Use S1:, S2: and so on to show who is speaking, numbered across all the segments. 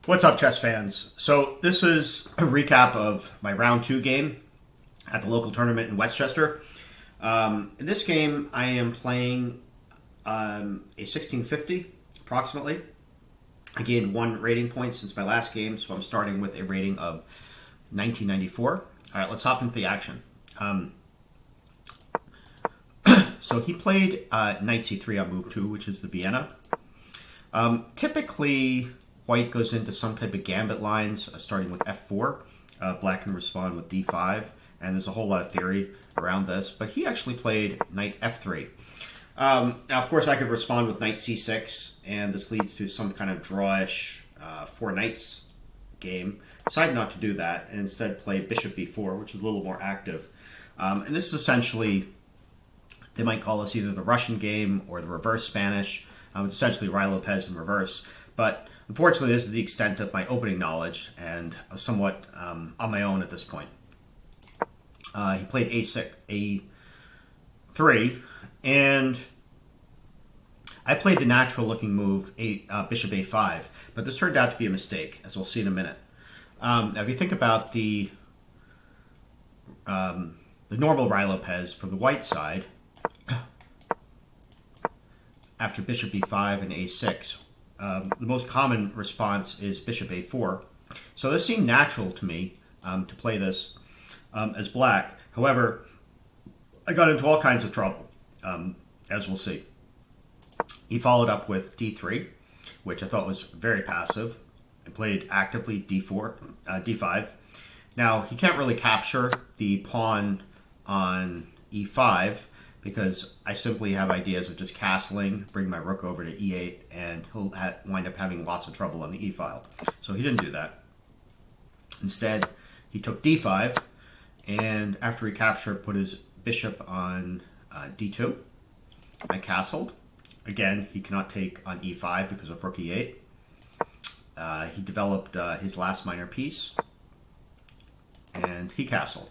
S1: What's up, chess fans? So this is a recap of my round 2 game at the local tournament in Westchester. In this game, I am playing a 1650, approximately. I gained 1 rating point since my last game, so I'm starting with a rating of 1994. All right, let's hop into the action. So he played knight c3 on move 2, which is the Vienna. Typically, white goes into some type of gambit lines, starting with f4. Black can respond with d5, and there's a whole lot of theory around this. But he actually played knight f3. Now, of course, I could respond with knight c6, and this leads to some kind of drawish 4 knights game. Decided not to do that, and instead play bishop b4, which is a little more active. And this is essentially, they might call this either the Russian game or the reverse Spanish. It's essentially Ruy Lopez in reverse. But unfortunately, this is the extent of my opening knowledge, and somewhat on my own at this point. He played a3, and I played the natural-looking move, bishop a5, but this turned out to be a mistake, as we'll see in a minute. Now, if you think about the normal Ruy Lopez from the white side, after bishop e5 and a6, the most common response is bishop a4. So this seemed natural to me to play this as black. However, I got into all kinds of trouble, as we'll see. He followed up with d3, which I thought was very passive, and played actively d5. Now, he can't really capture the pawn on e5, because I simply have ideas of just castling, bring my rook over to e8, and he'll wind up having lots of trouble on the e-file. So he didn't do that. Instead, he took d5, and after he captured, put his bishop on d2. I castled. Again, he cannot take on e5 because of rook e8. He developed his last minor piece, and he castled.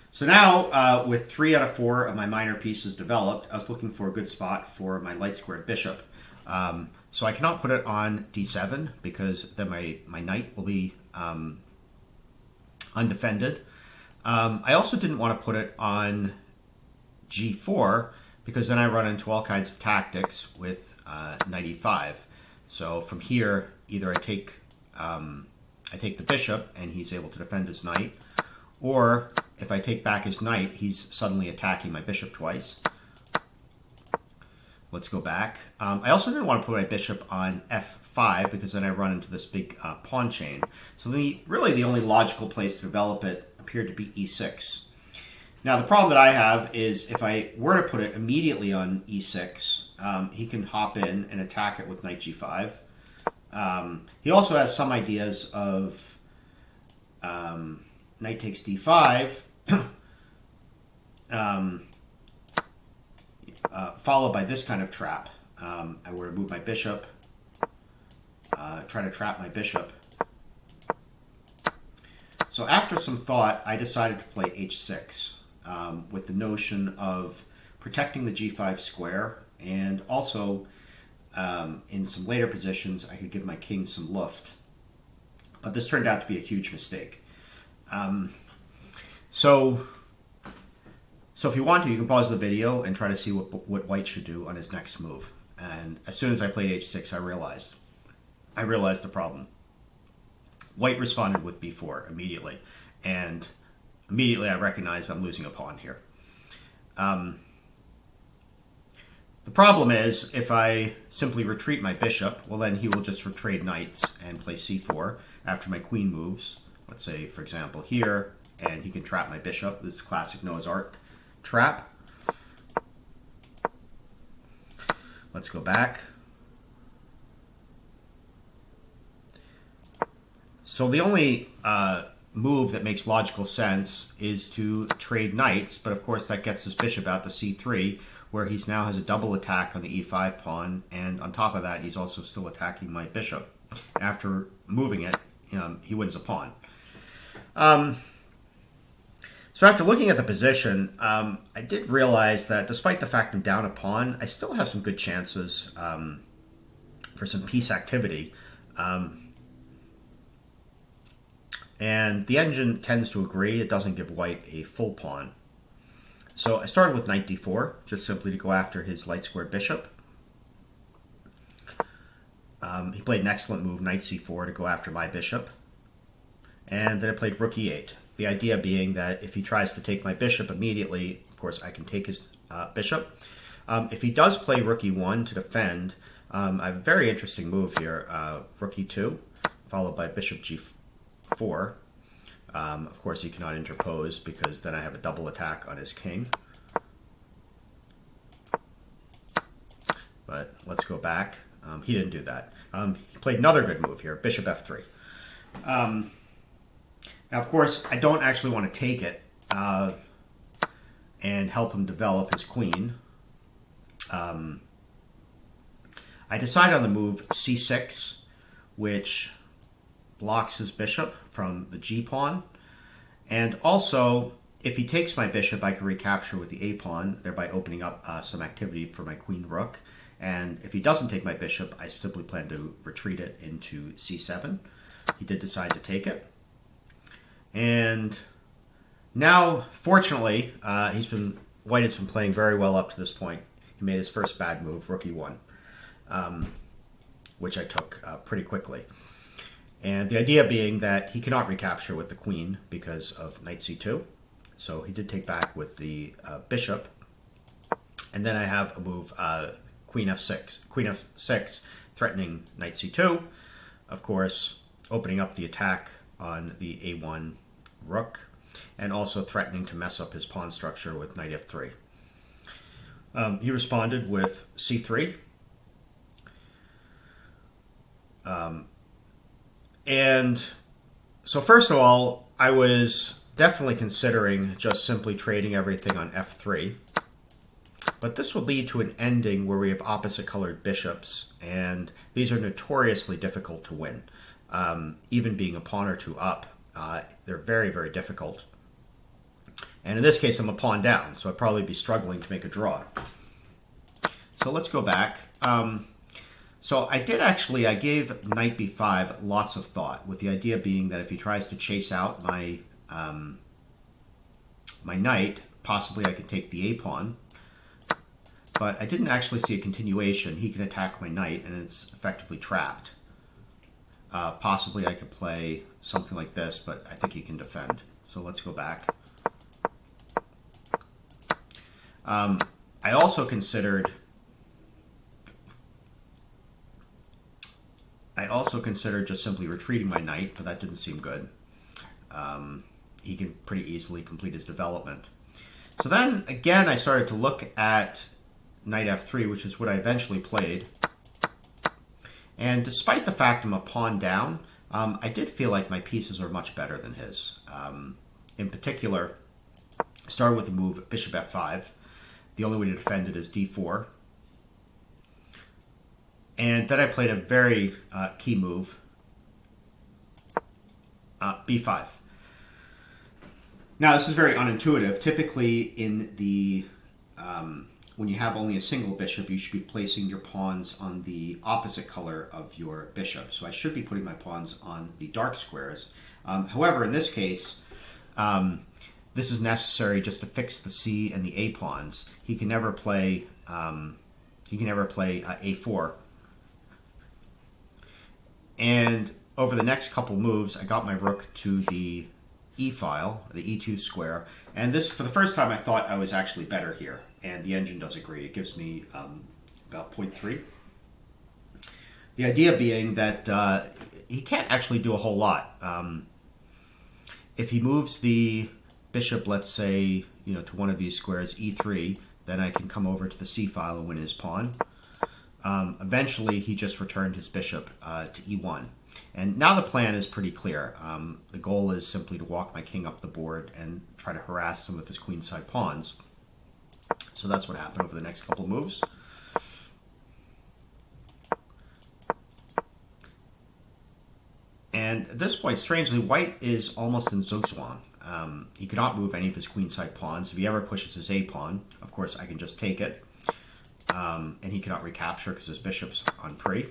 S1: So now, with 3 out of 4 of my minor pieces developed, I was looking for a good spot for my light-squared bishop. So I cannot put it on d7, because then my knight will be undefended. I also didn't want to put it on g4, because then I run into all kinds of tactics with knight e5. So from here, either I take the bishop, and he's able to defend his knight, or if I take back his knight, he's suddenly attacking my bishop twice. Let's go back. I also didn't want to put my bishop on f5, because then I run into this big pawn chain. So really the only logical place to develop it appeared to be e6. Now, the problem that I have is if I were to put it immediately on e6, he can hop in and attack it with knight g5. He also has some ideas of knight takes d5, followed by this kind of trap. I were to move my bishop, try to trap my bishop. So after some thought, I decided to play h6 with the notion of protecting the g5 square, and also in some later positions, I could give my king some luft. But this turned out to be a huge mistake. So if you want to, you can pause the video and try to see what white should do on his next move. And as soon as I played h6, I realized the problem. White responded with b4 immediately, and immediately I recognized I'm losing a pawn here. The problem is, if I simply retreat my bishop, well, then he will just retrade knights and play c4 after my queen moves. Let's say, for example, here, and he can trap my bishop. This is classic Noah's Ark trap. Let's go back. So the only move that makes logical sense is to trade knights, but of course that gets his bishop out to c3, where he now has a double attack on the e5 pawn, and on top of that, he's also still attacking my bishop. After moving it, he wins a pawn. So after looking at the position, I did realize that despite the fact I'm down a pawn, I still have some good chances for some piece activity. And the engine tends to agree. It doesn't give white a full pawn. So I started with knight d4, just simply to go after his light squared bishop. He played an excellent move, knight c4, to go after my bishop. And then I played rook e8. The idea being that if he tries to take my bishop immediately, of course, I can take his bishop. If he does play rook e1 to defend, I have a very interesting move here, rook e2, followed by bishop g4. Of course, he cannot interpose because then I have a double attack on his king. But let's go back. He didn't do that. He played another good move here, bishop f3. Now, of course, I don't actually want to take it and help him develop his queen. I decide on the move c6, which blocks his bishop from the g-pawn. And also, if he takes my bishop, I can recapture with the a-pawn, thereby opening up some activity for my queen-rook. And if he doesn't take my bishop, I simply plan to retreat it into c7. He did decide to take it. And now, fortunately, White has been playing very well up to this point. He made his first bad move, rook e1, which I took pretty quickly. And the idea being that he cannot recapture with the queen because of knight c2. So he did take back with the bishop. And then I have a move, queen f6, threatening knight c2. Of course, opening up the attack on the a1 rook, and also threatening to mess up his pawn structure with knight f3. He responded with c3. And so first of all, I was definitely considering just simply trading everything on f3. But this would lead to an ending where we have opposite colored bishops, and these are notoriously difficult to win. Even being a pawn or two up, they're very, very difficult. And in this case, I'm a pawn down, so I'd probably be struggling to make a draw. So let's go back. So I gave knight b5 lots of thought, with the idea being that if he tries to chase out my my knight, possibly I could take the a-pawn. But I didn't actually see a continuation. He can attack my knight, and it's effectively trapped. Possibly I could play something like this, but I think he can defend. So let's go back. I also considered just simply retreating my knight, but that didn't seem good. He can pretty easily complete his development. So then, again, I started to look at knight f3, which is what I eventually played. And despite the fact I'm a pawn down, I did feel like my pieces are much better than his. In particular, I started with the move bishop f5. The only way to defend it is d4. And then I played a very key move, b5. Now, this is very unintuitive. Typically, in the when you have only a single bishop, you should be placing your pawns on the opposite color of your bishop. So I should be putting my pawns on the dark squares. However, in this case, this is necessary just to fix the c and the a pawns. He can never play a4. And over the next couple moves, I got my rook to the e file, the e2 square, and this, for the first time, I thought I was actually better here, and the engine does agree. It gives me about 0.3. The idea being that he can't actually do a whole lot. If he moves the bishop, let's say, to one of these squares, e3, then I can come over to the c file and win his pawn. Eventually, he just returned his bishop to e1. And now the plan is pretty clear. The goal is simply to walk my king up the board and try to harass some of his queenside pawns. So that's what happened over the next couple moves. And at this point, strangely, White is almost in zugzwang. He cannot move any of his queenside pawns. If he ever pushes his a-pawn, of course, I can just take it. And he cannot recapture because his bishop's on pre.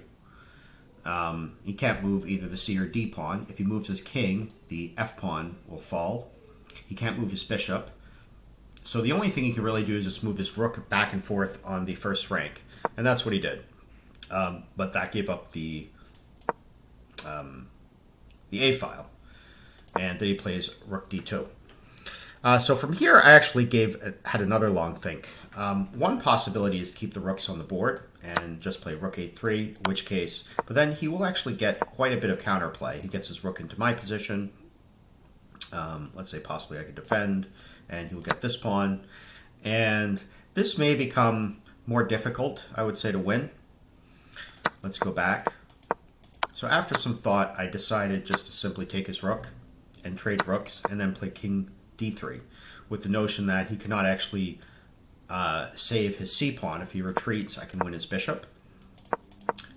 S1: he can't move either the C or D pawn. If he moves his king, the F pawn will fall. He can't move his bishop. So the only thing he can really do is just move his rook back and forth on the first rank. And that's what he did. But that gave up the A file. And then he plays rook D2. So from here, I actually had another long think. One possibility is to keep the rooks on the board and just play rook A3, in which case, but then he will actually get quite a bit of counterplay. He gets his rook into my position. Let's say possibly I could defend, and he'll get this pawn. And this may become more difficult, I would say, to win. Let's go back. So after some thought, I decided just to simply take his rook and trade rooks, and then play king D3, with the notion that he cannot actually save his C pawn. If he retreats, I can win his bishop.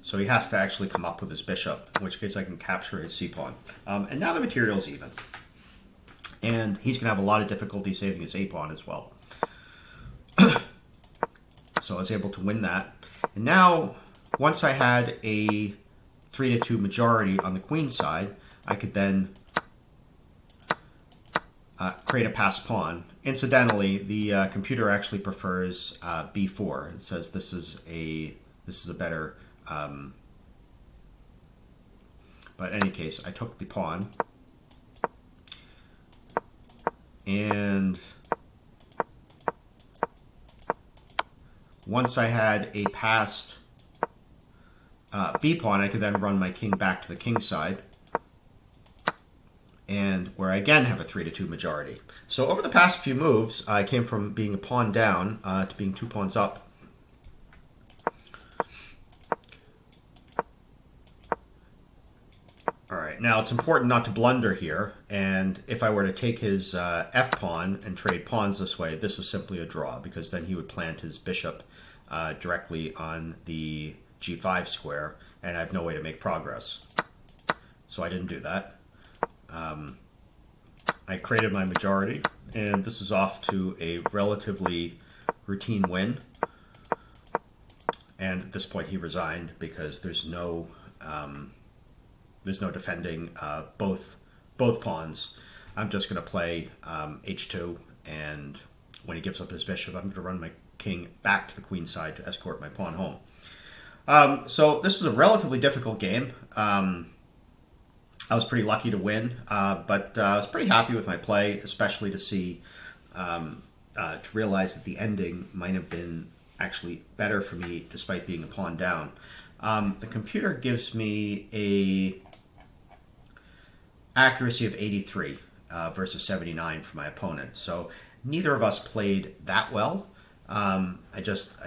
S1: So he has to actually come up with his bishop, in which case I can capture his C pawn. And now the material's even. And he's going to have a lot of difficulty saving his A pawn as well. So I was able to win that. And now, once I had a 3-2 majority on the queen side, I could then create a passed pawn. Incidentally, the computer actually prefers b4. It says this is a better. But in any case, I took the pawn, and once I had a passed b pawn, I could then run my king back to the king side, and where I again have a 3-2 majority. So over the past few moves, I came from being a pawn down to being 2 pawns up. Alright, now it's important not to blunder here, and if I were to take his f pawn and trade pawns this way, this is simply a draw, because then he would plant his bishop directly on the g5 square, and I have no way to make progress. So I didn't do that. I created my majority, and this is off to a relatively routine win. And at this point, he resigned because there's no defending both pawns. I'm just going to play h2, and when he gives up his bishop, I'm going to run my king back to the queen side to escort my pawn home. So this was a relatively difficult game. I was pretty lucky to win, but I was pretty happy with my play, especially to see, to realize that the ending might have been actually better for me despite being a pawn down. The computer gives me a accuracy of 83 versus 79 for my opponent, so neither of us played that well. I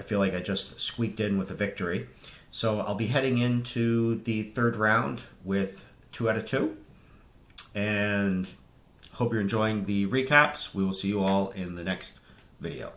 S1: feel like I just squeaked in with a victory. So I'll be heading into the third round with 2 out of 2, and hope you're enjoying the recaps. We will see you all in the next video.